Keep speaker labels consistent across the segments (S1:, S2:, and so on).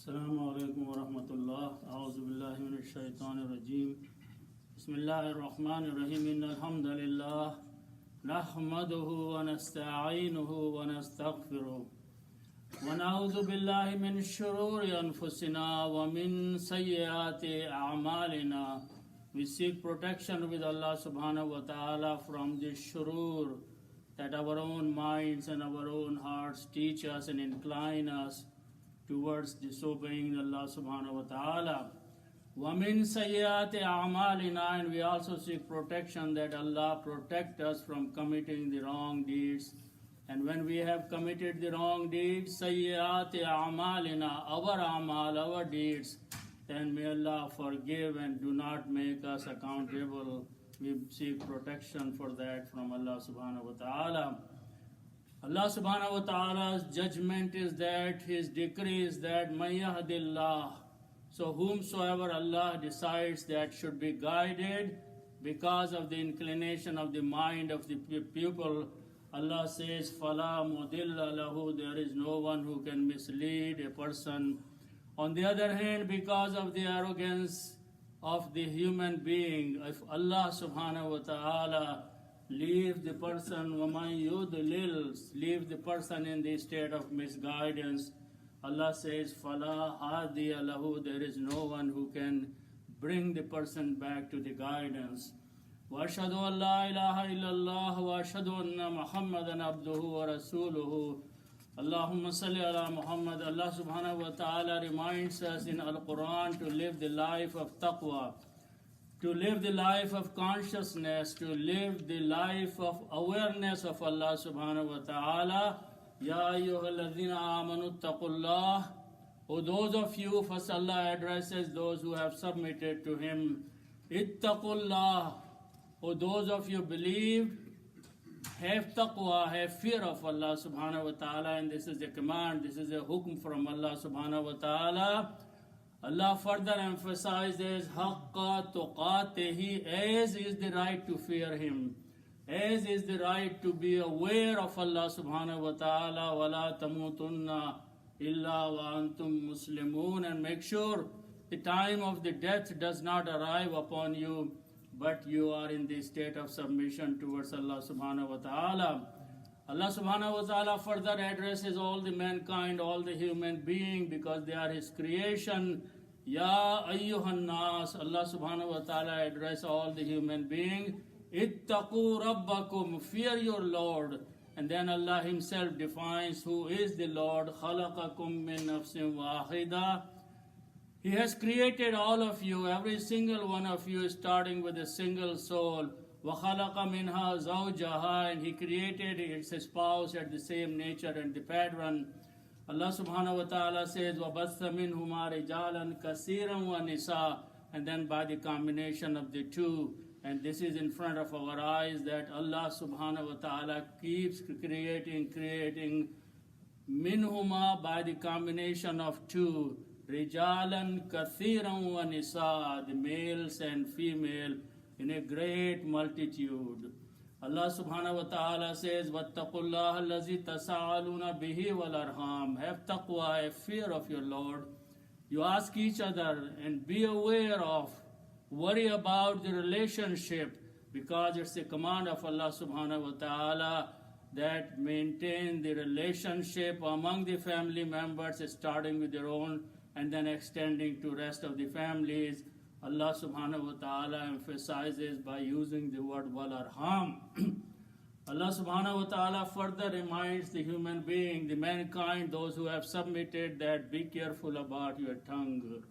S1: अस्सलामुअलैकुम वरहमतुल्लाह आऊज़ुबिल्लाहि मिनश्शैतानिर्रजीम बिस्मिल्लाहिर्रहमानिर्रहीम इन्नल हम्दुलिल्लाह नहमदुहु व नस्तईनुहु व नस्तगफिरुहु व नऊज़ु बिल्लाहि मिन शुरूरि अनफुसिना व मिन सय्यिआति अअमालिना. We seek protection with Allah subhanahu wa ta'ala from the shurur that our own minds and our own hearts teach us and incline us towards disobeying Allah subhanahu wa ta'ala. وَمِن سَيِّئَاتِ أَعْمَالِنَا, and we also seek protection that Allah protect us from committing the wrong deeds. And when we have committed the wrong deeds, سَيِّئَاتِ أَعْمَالِنَا, our amal, our deeds, then may Allah forgive and do not make us accountable. We seek protection for that from Allah subhanahu wa ta'ala. Allah subhanahu wa ta'ala's judgment is that, His decree is that, مَن يَهْدِ اللَّهُ, so whomsoever Allah decides that should be guided because of the inclination of the mind of the pupil, Allah says, فَلَا مُضِلَّ لَهُ, there is no one who can mislead a person. On the other hand, because of the arrogance of the human being, if Allah subhanahu wa ta'ala leaves the person, وَمَن يُضْلِلْ, leaves the person in the state of misguidance, Allah says, فَلَا هَادِيَ لَهُ, there is no one who can bring the person back to the guidance. وَأَشْهَدُ أَن لَا إِلَهَ إِلَّا اللَّهُ وَأَشْهَدُ أَنَّ مُحَمَّدًا عَبْدُهُ وَرَسُولُهُ. Allahumma salli ala Muhammad. Allah subhanahu wa ta'ala reminds us in Al-Quran to live the life of taqwa, to live the life of consciousness, to live the life of awareness of Allah subhanahu wa ta'ala. Ya ayyuhalladhina amanu taqullah. O those of you, first Allah addresses those who have submitted to Him. Ittaqullah. O those of you believed, have taqwa, have fear of Allah subhanahu wa ta'ala, and this is a command, this is a hukm from Allah subhanahu wa ta'ala. Allah further emphasizes haqqa tuqatihi, as is the right to fear Him, as is the right to be aware of Allah subhanahu wa ta'ala. Wala tamutunna illa wa antum muslimun, and make sure the time of the death does not arrive upon you, but you are in the state of submission towards Allah subhanahu wa ta'ala. Allah subhanahu wa ta'ala further addresses all the mankind, all the human being, because they are His creation. Ya ayyuhan nas, Allah subhanahu wa ta'ala address all the human being. Ittaqu rabbakum, fear your Lord. And then Allah Himself defines who is the Lord. Khalaqakum min nafsin wahida. He has created all of you, every single one of you, starting with a single soul. وَخَلَقَ مِنْهَا زَوْجَهَا, and He created its spouse at the same nature and the pattern. Allah subhanahu wa ta'ala says, وَبَثَّ مِنْهُمَا رِجَالًا كَثِيرًا وَنِسَاءً, and then by the combination of the two, and this is in front of our eyes, that Allah subhanahu wa ta'ala keeps creating minhuma, by the combination of two, Rijalan kathiran wa nisa, the males and female in a great multitude. Allah subhanahu wa ta'ala says, Wattaqullaha allazi tasa'aluna bihi wal arham. Have taqwa, have fear of your Lord. You ask each other and be aware of, worry about the relationship, because it's a command of Allah subhanahu wa ta'ala that maintain the relationship among the family members, starting with their own and then extending to rest of the families. Allah subhanahu wa ta'ala emphasizes by using the word wal arham. Allah subhanahu wa ta'ala further reminds the human being, the mankind, those who have submitted, that be careful about your tongue.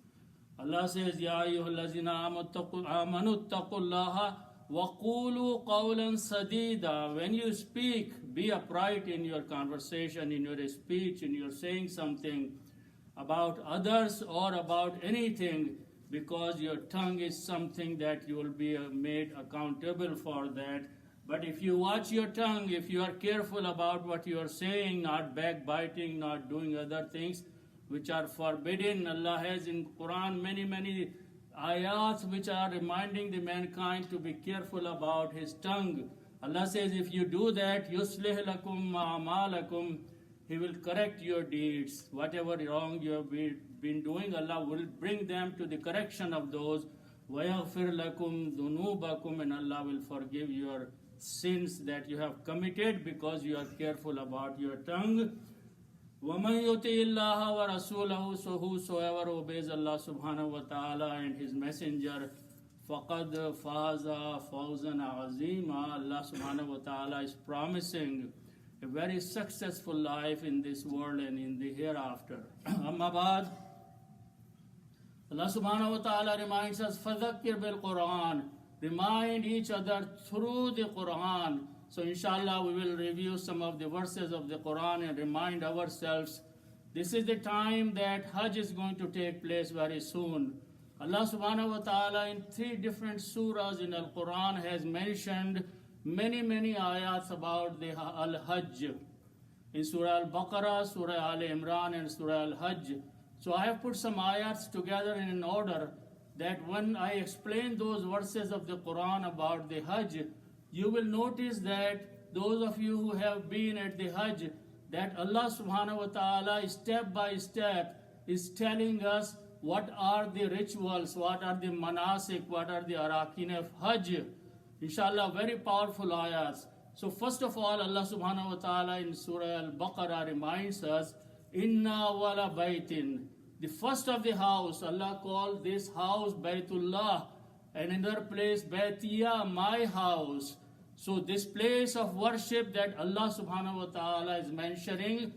S1: Allah says, Ya ayyuhallazina amanu taqullaha wa qulu qawlan sadida. When you speak, be upright in your conversation, in your speech, in your saying something about others or about anything, because your tongue is something that you will be made accountable for that. But if you watch your tongue, if you are careful about what you are saying, not backbiting, not doing other things which are forbidden, Allah has in Quran many ayats which are reminding the mankind to be careful about his tongue. Allah says, if you do that, yuslih lakum a'malakum, He will correct your deeds. Whatever wrong you have been doing, Allah will bring them to the correction of those. وَيَغْفِرْ لَكُمْ ذُنُوبَكُمْ, and Allah will forgive your sins that you have committed because you are careful about your tongue. وَمَنْ يُطِعِ اللَّهَ وَرَسُولَهُ, so whosoever obeys Allah subhanahu wa ta'ala and His Messenger, فَقَدْ فَازَ فَوْزًا عَظِيمًا, Allah subhanahu wa ta'ala is promising a very successful life in this world and in the hereafter. Amma ba'd, Allah subhanahu wa ta'ala reminds us, فَذَكِّرْ بِالْقُرْآنِ, remind each other through the Quran. So inshallah we will review some of the verses of the Quran and remind ourselves this is the time that Hajj is going to take place very soon. Allah subhanahu wa ta'ala in 3 different surahs in Al-Quran has mentioned many ayats about the Al-Hajj. In Surah Al-Baqarah, Surah Al-Imran and Surah Al-Hajj. So I have put some ayats together in an order that when I explain those verses of the Quran about the Hajj, you will notice that those of you who have been at the Hajj, that Allah subhanahu wa ta'ala step by step is telling us what are the rituals, what are the manasik, what are the arakin of Hajj. Inshallah, very powerful ayats. So first of all, Allah subhanahu wa ta'ala in Surah Al-Baqarah reminds us, Inna wala baytin. The first of the house, Allah called this house Baytullah, and in another place Baytiya, my house. So this place of worship that Allah subhanahu wa ta'ala is mentioning,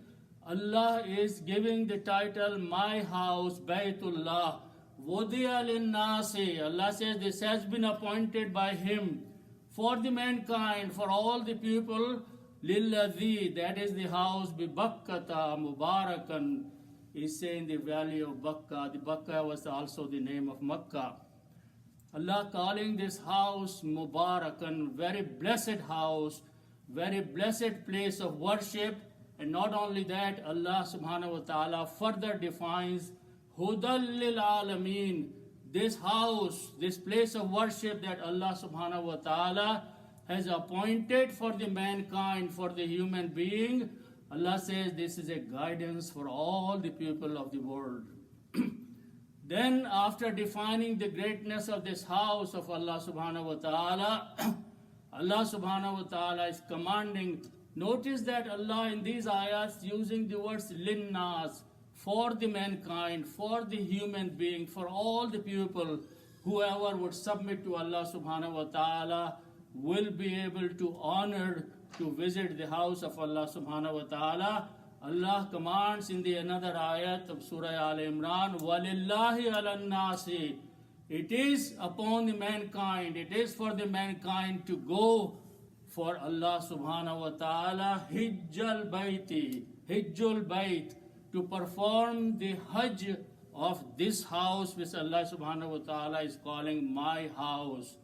S1: Allah is giving the title my house Baytullah. Wudiya linnasi, Allah says this has been appointed by Him for the mankind, for all the people. Lilladhi, that is the house bi Bakkata Mubarakan, is saying the valley of Bakka. The Bakka was also the name of Makkah. Allah calling this house Mubarakan, very blessed house, very blessed place of worship. And not only that, Allah subhanahu wa ta'ala further defines Hudal lil Alameen, this house, this place of worship that Allah subhanahu wa ta'ala has appointed for the mankind, for the human being. Allah says this is a guidance for all the people of the world. Then after defining the greatness of this house of Allah subhanahu wa ta'ala, Allah subhanahu wa ta'ala is commanding. Notice that Allah in these ayats using the words linnas, for the mankind, for the human being, for all the people, whoever would submit to Allah subhanahu wa ta'ala will be able to honor to visit the house of Allah subhanahu wa ta'ala. Allah commands in the another ayat of Surah Al-Imran, وَلِلَّهِ عَلَى النَّاسِ, it is upon the mankind, it is for the mankind to go for Allah subhanahu wa ta'ala, Hijjal Bayt, to perform the Hajj of this house which Allah subhanahu wa ta'ala is calling my house.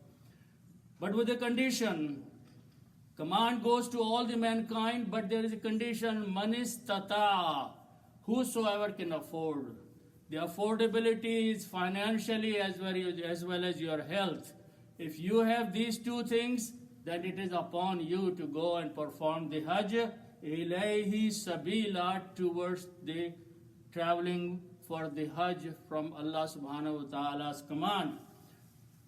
S1: But with a condition, command goes to all the mankind, but there is a condition, manistata, whosoever can afford. The affordability is financially as well as your health. If you have these 2 things, then it is upon you to go and perform the Hajj, ilayhi sabila, towards the traveling for the Hajj from Allah subhanahu wa ta'ala's command.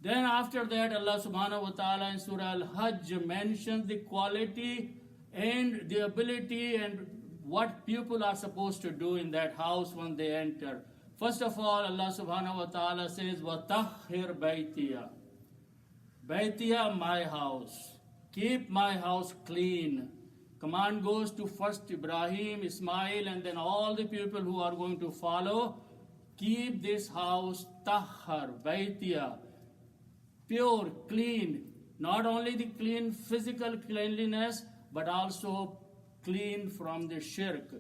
S1: Then after that, Allah subhanahu wa ta'ala in Surah Al-Hajj mentions the quality and the ability and what people are supposed to do in that house when they enter. First of all, Allah subhanahu wa ta'ala says, وَطَهِّرْ بَيْتِيَا, Baytiya, my house. Keep my house clean. Command goes to first Ibrahim, Ismail, and then all the people who are going to follow. Keep this house tahhar, Baytiya, pure, clean. Not only the clean physical cleanliness, but also clean from the shirk,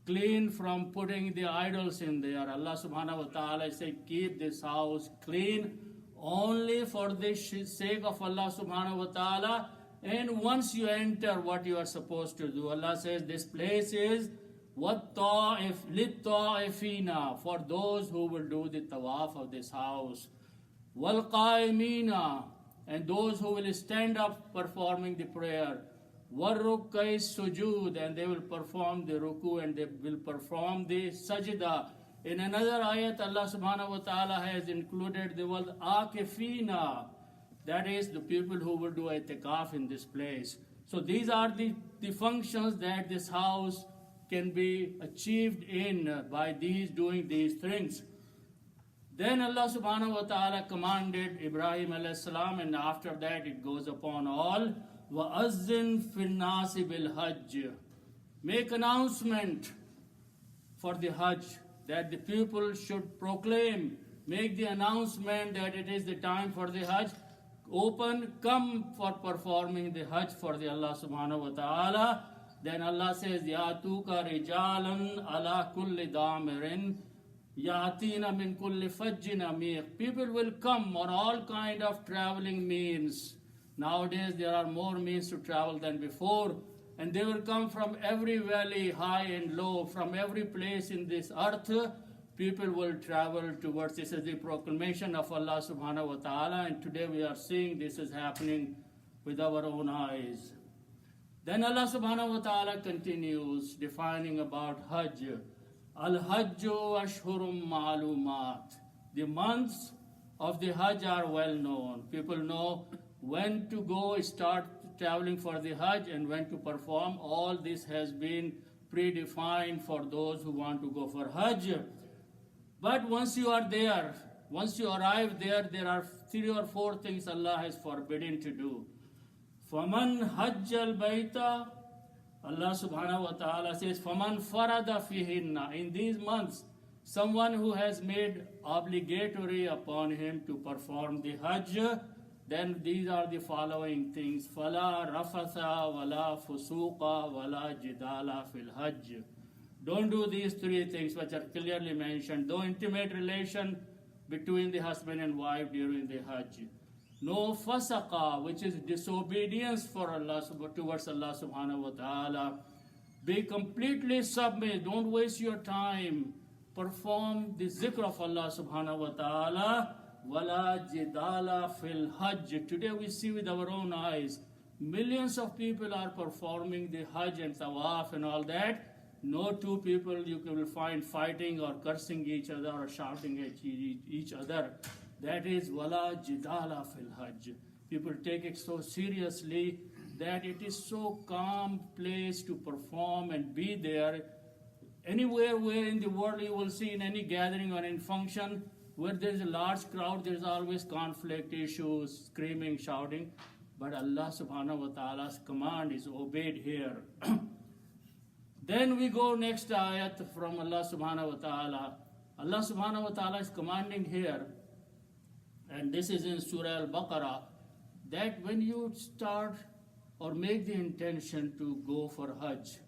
S1: clean from putting the idols in there. Allah subhanahu wa ta'ala said, keep this house clean only for the sake of Allah subhanahu wa ta'ala. And once you enter, what you are supposed to do, Allah says this place is لِلطَّائِفِينَ, for those who will do the tawaf of this house, وَالْقَائِمِينَ, and those who will stand up performing the prayer, وَالرُّكَّعِ السُّجُودِ, and they will perform the ruku and they will perform the sajda. In another ayat, Allah subhanahu wa ta'ala has included the word akifina, that is the people who will do itikaf in this place. So these are the functions that this house can be achieved in by doing these things. Then Allah subhanahu wa ta'ala commanded Ibrahim alayhi salam, and after that it goes upon all, وَأَذِّن فِي النَّاسِ بِالْحَجِّ, make announcement for the Hajj, that the people should proclaim, make the announcement that it is the time for the Hajj. Open, come for performing the Hajj for the Allah subhanahu wa ta'ala. Then Allah says, يَأْتُوكَ رِجَالًا عَلَى كُلِّ دَامِرٍ يَأْتِينَ مِنْ كُلِّ فَجٍّ عَمِيقٍ. People will come on all kind of traveling means. Nowadays there are more means to travel than before. And they will come from every valley, high and low, from every place in this earth. People will travel towards this. Is the proclamation of Allah subhanahu wa ta'ala, and today we are seeing this is happening with our own eyes. Then Allah subhanahu wa ta'ala continues defining about Hajj. Al-Hajju ashhurum ma'lumat. The months of the Hajj are well known. People know when to go, start traveling for the Hajj, and when to perform. All this has been predefined for those who want to go for Hajj. But once you are there, once you arrive there, there are 3 or 4 things Allah has forbidden to do. فَمَنْ حَجَّ الْبَيْتَ, Allah subhanahu wa ta'ala says, فَمَنْ فَرَدَ فِيهِنَّ, in these months, someone who has made obligatory upon him to perform the Hajj, then these are the following things. فَلَا رَفَثَ وَلَا فُسُوقَ وَلَا جِدَالَ فِي الْحَجِّ. Don't do these 3 things which are clearly mentioned. No intimate relation between the husband and wife during the Hajj. No fasaqa, which is disobedience for Allah, towards Allah subhanahu wa ta'ala. Be completely submissive. Don't waste your time. Perform the zikr of Allah subhanahu wa ta'ala. Wala jidala fil Hajj. Today we see with our own eyes, millions of people are performing the Hajj and Tawaf and all that. No 2 people you will find fighting or cursing each other or shouting at each other. That is wala jidala fil Hajj. People take it so seriously that it is so calm place to perform and be there. Anywhere where in the world you will see in any gathering or in function, where there is a large crowd, there is always conflict, issues, screaming, shouting. But Allah subhanahu wa ta'ala's command is obeyed here. Then we go next ayat from Allah subhanahu wa ta'ala. Allah subhanahu wa ta'ala is commanding here, and this is in Surah Al-Baqarah, that when you start or make the intention to go for Hajj,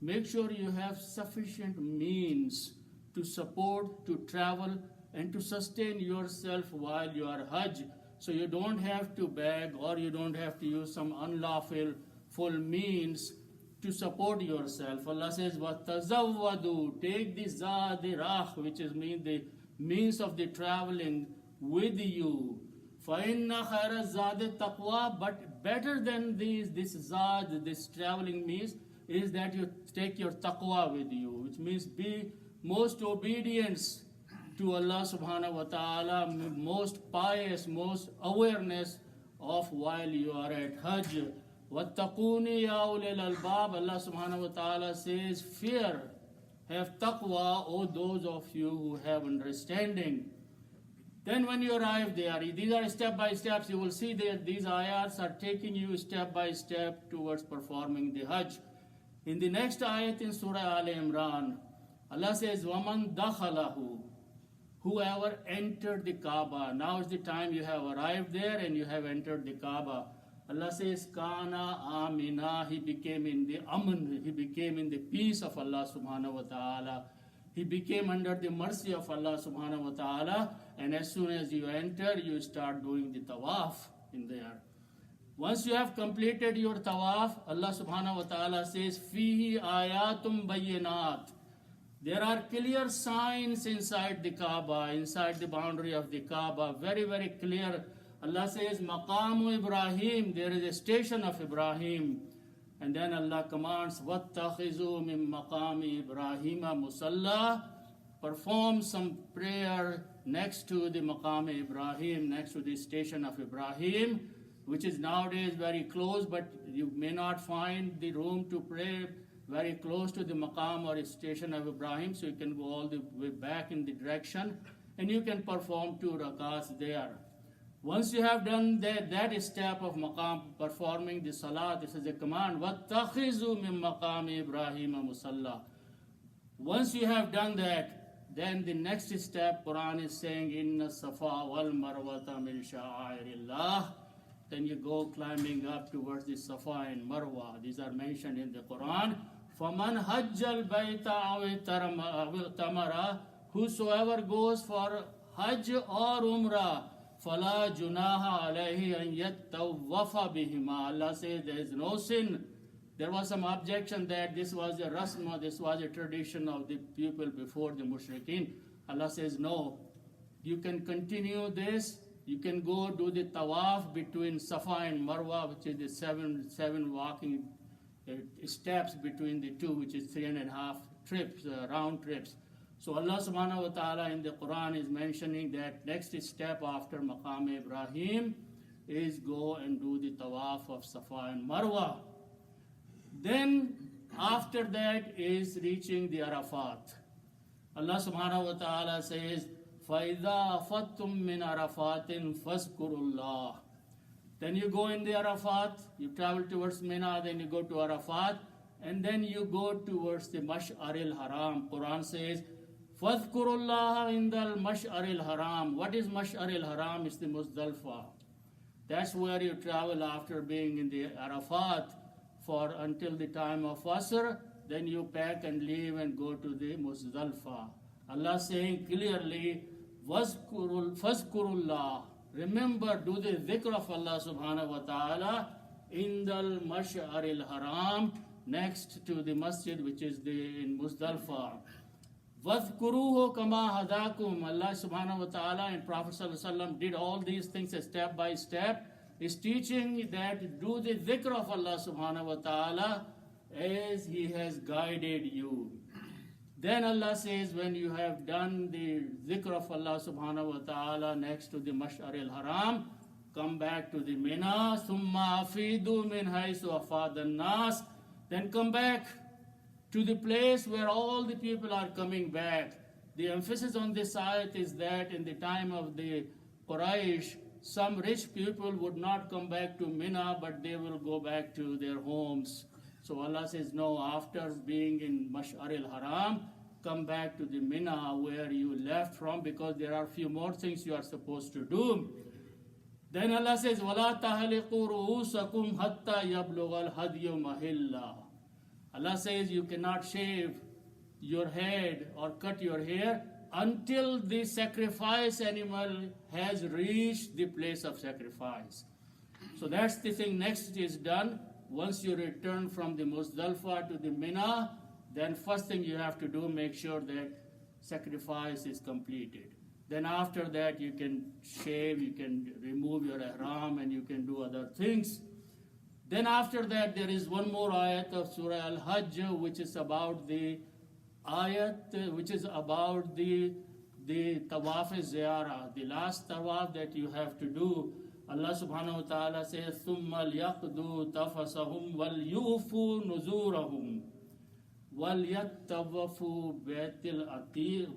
S1: make sure you have sufficient means to support, to travel, and to sustain yourself while you are Hajj. So you don't have to beg or you don't have to use some unlawful full means to support yourself. Allah says, وَتَزَوَّدُوا, take the zadirah, which is the means of the traveling with you. فَإِنَّ خَيْرَ الزَّادِ التَّقْوَى, but better than this zad, this traveling means, is that you take your taqwa with you, which means be most obedience to Allah subhanahu wa ta'ala, most pious, most awareness of while you are at Hajj. وَاتَّقُونِ يَا أُولِي الْأَلْبَابِ, Allah subhanahu wa ta'ala says, fear, have taqwa, O those of you who have understanding. Then when you arrive there, these are step by steps. You will see that these ayats are taking you step by step towards performing the Hajj. In the next ayat in Surah Al-Imran, Allah says, وَمَنْ دَخَلَهُ, whoever entered the Kaaba. Now is the time you have arrived there and you have entered the Kaaba. Allah says, Kana Amina, he became in the Aman, he became in the peace of Allah subhanahu wa ta'ala. He became under the mercy of Allah subhanahu wa ta'ala. And as soon as you enter, you start doing the tawaf in there. Once you have completed your tawaf, Allah subhanahu wa ta'ala says, Fihi ayatum bayyinat. There are clear signs inside the Kaaba, inside the boundary of the Kaaba, very, very clear. Allah says, Maqamu Ibrahim, there is a station of Ibrahim. And then Allah commands, وَاتَّخِذُوا مِن مَقَامِ إِبْرَاهِيمَ مُصَلَّى. Perform some prayer next to the Maqam Ibrahim, next to the station of Ibrahim, which is nowadays very close, but you may not find the room to pray very close to the Maqam or station of Ibrahim, so you can go all the way back in the direction, and you can perform 2 rakats there. Once you have done that step of Maqam, performing the Salah, this is a command, وَاتَّخِذُوا مِن مَقَامِ إِبْرَاهِيمَ مُصَلَّى. Once you have done that, then the next step, Quran is saying, Inna Safa wal Marwata min sha'airillah. Then you go climbing up towards the Safa and Marwa. These are mentioned in the Quran. فَمَنْ حَجَّ الْبَيْتَ أَوِ tamara. Whosoever goes for Hajj or Umrah, فَلَا جُنَاهَ عَلَيْهِ أَنْ يَتَّوَّفَ بِهِمَا. Allah says there is no sin. There was some objection that this was a rasma, this was a tradition of the people before the mushrikeen. Allah says no. You can continue this. You can go do the tawaf between Safa and Marwa, which is the seven walking steps between the two, which is 3.5 trips, round trips. So Allah subhanahu wa ta'ala in the Quran is mentioning that next step after Maqam Ibrahim is go and do the tawaf of Safa and Marwa. Then after that is reaching the Arafat. Allah subhanahu wa ta'ala says, فَإِذَا أَفَضْتُم مِّنْ عَرَفَاتٍ فَاذْكُرُوا اللَّهَ. Then you go in the Arafat, you travel towards Mina, then you go to Arafat, and then you go towards the Mash'ar al-Haram. Quran says, فَاذْكُرُوا اللَّهَ عِنْدَ الْمَشْعَرِ الْحَرَامِ. What is Mash'ar al-Haram? It's the Muzdalfa. That's where you travel after being in the Arafat for until the time of Asr. Then you pack and leave and go to the Muzdalfa. Allah saying clearly, فَاذْكُرُوا. Remember, do the dhikr of Allah subhanahu wa ta'ala in the Mash'ar al-Haram, next to the masjid which is in Muzdalfa. وَاذْكُرُوهُ كَمَا هَدَاكُمْ. Allah subhanahu wa ta'ala and Prophet sallallahu alaihi wasallam did all these things step by step. Is teaching that do the dhikr of Allah subhanahu wa ta'ala as He has guided you. Then Allah says, when you have done the dhikr of Allah subhanahu wa ta'ala next to the Mash'ar al-Haram, come back to the Mina, ثُمَّ أَفِيدُوا مِنْ حَيْثُ أَفَادَ النَّاسِ. Then come back to the place where all the people are coming back. The emphasis on this ayat is that in the time of the Quraysh, some rich people would not come back to Mina, but they will go back to their homes. So Allah says, no, after being in Mash'ar al-Haram, come back to the Mina where you left from, because there are few more things you are supposed to do. Then Allah says, وَلَا تَحْلِقُوا رُؤُوسَكُمْ حَتَّى يَبْلُغَ الْهَدْيُ مَحِلَّهُ. Allah says you cannot shave your head or cut your hair until the sacrifice animal has reached the place of sacrifice. So that's the thing. Next is done. Once you return from the Muzdalfa to the Mina, then first thing you have to do, make sure that sacrifice is completed. Then after that you can shave, you can remove your ihram, and you can do other things. Then after that there is one more ayat of Surah Al-Hajj, which is about the tawaf ziyarah, the last tawaf that you have to do. Allah subhanahu wa ta'ala says, ثُمَّ لْيَقْضُوا تَفَسَهُمْ وَلْيُوفُوا نُذُورَهُمْ وَلْيَتَّوَّفُوا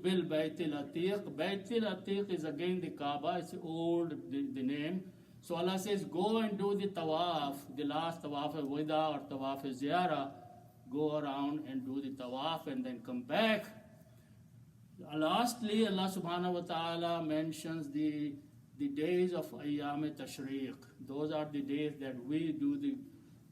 S1: بِالْبَيْتِ الْعَتِيقِ. Bayt al-Atiq is again the Kaaba. It's old, the name. So Allah says, go and do the tawaf, the last tawaf al-wida or tawaf al-ziyarah. Go around and do the tawaf and then come back. Lastly, Allah subhanahu wa ta'ala mentions the days of Ayyam Tashriq. Those are the days that we do the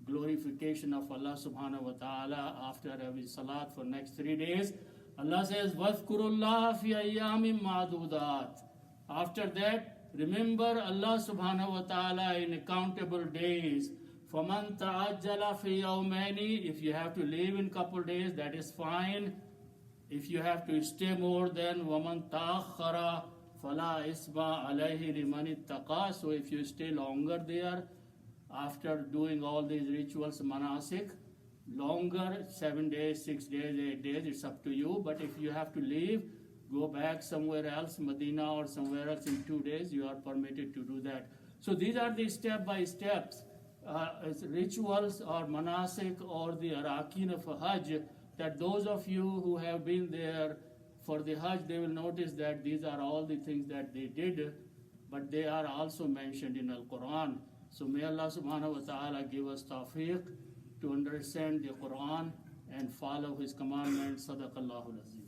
S1: glorification of Allah subhanahu wa ta'ala after every salat for next 3 days. Allah says, وَاذْكُرُوا اللَّهَ فِي أَيَّامٍ مَعْدُودَاتٍ. After that, remember Allah subhanahu wa ta'ala in accountable days. فَمَنْ تَعَجَّلَ فِي يَوْمَيْنِ. If you have to leave in couple days, that is fine. If you have to stay more than وَمَنْ تَأَخَّرَ فَلَا إِسْمَ عَلَيْهِ لِمَنِ اتَّقَى. So if you stay longer there, after doing all these rituals, manasik, longer, 7 days, 6 days, 8 days, it's up to you. But if you have to leave, go back somewhere else, Medina or somewhere else in 2 days, you are permitted to do that. So these are the step-by-steps rituals or manasik or the arakin of a Hajj, that those of you who have been there for the Hajj, they will notice that these are all the things that they did, but they are also mentioned in Al-Quran. So may Allah subhanahu wa ta'ala give us tawfiq to understand the Quran and follow His commandments. Sadaqallahu al-Azim.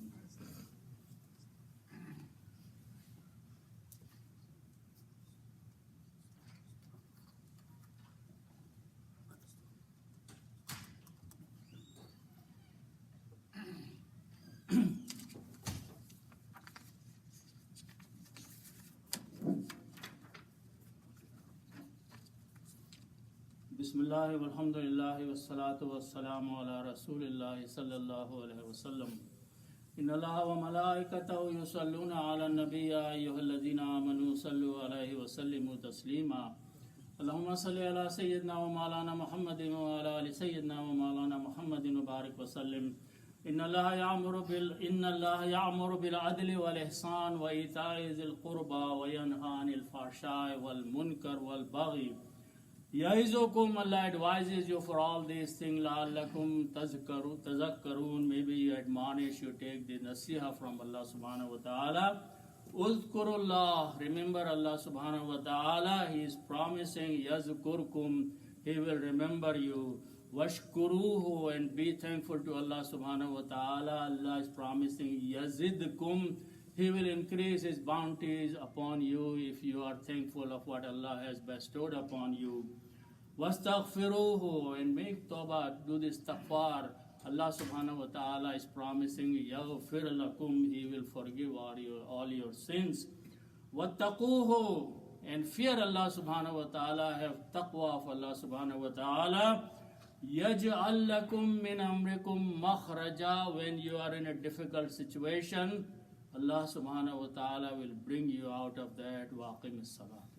S1: Bismillah walhamdulillah wassalatu wassalamu ala rasulillah sallallahu alayhi wa sallam. Inna Allaha wa malaikatahu yusalluna ala nabiyya ayyuhalladhina amanu sallu alayhi wa sallimu taslima. Allahumma salli ala sayyidina wa maulana Muhammadin wa ala ali sayyidina wa maulana Muhammadin wa barik wa sallim. Inna Allaha ya'muru bil adli wal ihsan wa ita'i dhil qurba wa yanha 'anil fahsha'i wal munkar wal baghi. Ya'izukum, Allah advises you for all these things. La'allakum tazakkarun. Maybe you admonish, you take the nasiha from Allah subhanahu wa ta'ala. Uzkurullah, remember Allah subhanahu wa ta'ala. He is promising yazkurkum, He will remember you. Washkuruhu, and be thankful to Allah subhanahu wa ta'ala. Allah is promising yazidkum, He will increase His bounties upon you if you are thankful of what Allah has bestowed upon you. Wastaghfiruhu, and make tawbah, do this istighfar. Allah subhanahu wa ta'ala is promising yaghfir lakum, He will forgive all your sins. Wattaquhu, and fear Allah subhanahu wa ta'ala, have taqwa of Allah subhanahu wa ta'ala. Yaj'al lakum min amrikum makhraja, when you are in a difficult situation, Allah subhanahu wa ta'ala will bring you out of that. Wa aqimis salat.